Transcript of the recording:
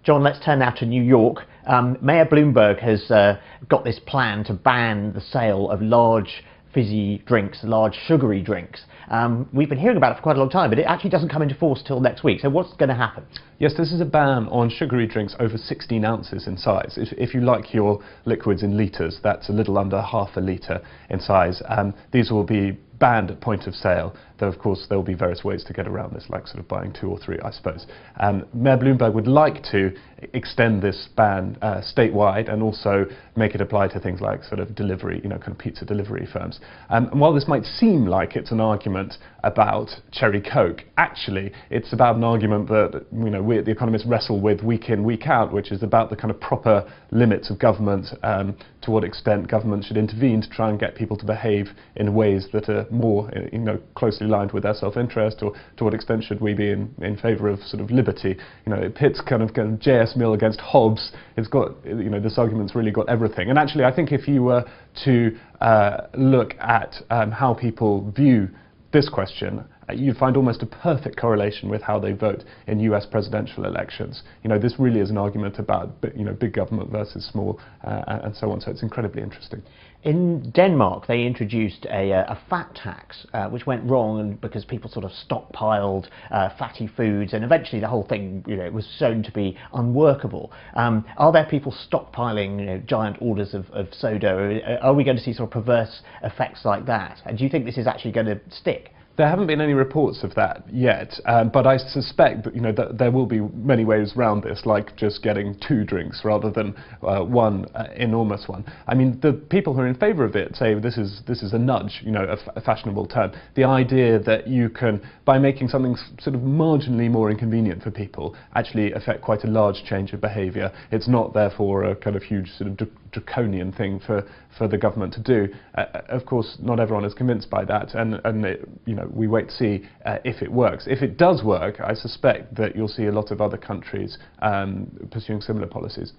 John, let's turn now to New York. Mayor Bloomberg has got this plan to ban the sale of large fizzy drinks, large sugary drinks. We've been hearing about it for quite a long time, but it actually doesn't come into force till next week. So what's going to happen? Yes, this is a ban on sugary drinks over 16 ounces in size. If you like your liquids in litres, that's a little under half a litre in size. These will be banned at point of sale, though of course there will be various ways to get around this, like sort of buying 2 or 3, I suppose. Mayor Bloomberg would like to extend this ban statewide and also make it apply to things like sort of delivery, kind of pizza delivery firms. And while this might seem like it's an argument about cherry Coke, actually it's about an argument that we at The Economist wrestle with week in, week out, which is about the kind of proper limits of government, to what extent government should intervene to try and get people to behave in ways that are more closely aligned with their self-interest, or to what extent should we be in favour of sort of liberty. It pits kind of J.S. Mill against Hobbes. It's got, this argument's really got everything. And actually I think if you were to look at how people view this question, you'd find almost a perfect correlation with how they vote in US presidential elections. This really is an argument about big government versus small, and so on, so it's incredibly interesting. In Denmark, they introduced a fat tax, which went wrong because people sort of stockpiled fatty foods, and eventually the whole thing was shown to be unworkable. Are there people stockpiling giant orders of soda? Are we going to see sort of perverse effects like that? And do you think this is actually going to stick? There haven't been any reports of that yet, but I suspect that, that there will be many ways around this, like just getting 2 drinks rather than one enormous one. I mean, the people who are in favour of it say this is a nudge, a fashionable term. The idea that you can, by making something sort of marginally more inconvenient for people, actually affect quite a large change of behaviour. It's not therefore a kind of huge sort of draconian thing for the government to do. Of course, not everyone is convinced by that, and we wait to see if it works. If it does work, I suspect that you'll see a lot of other countries pursuing similar policies.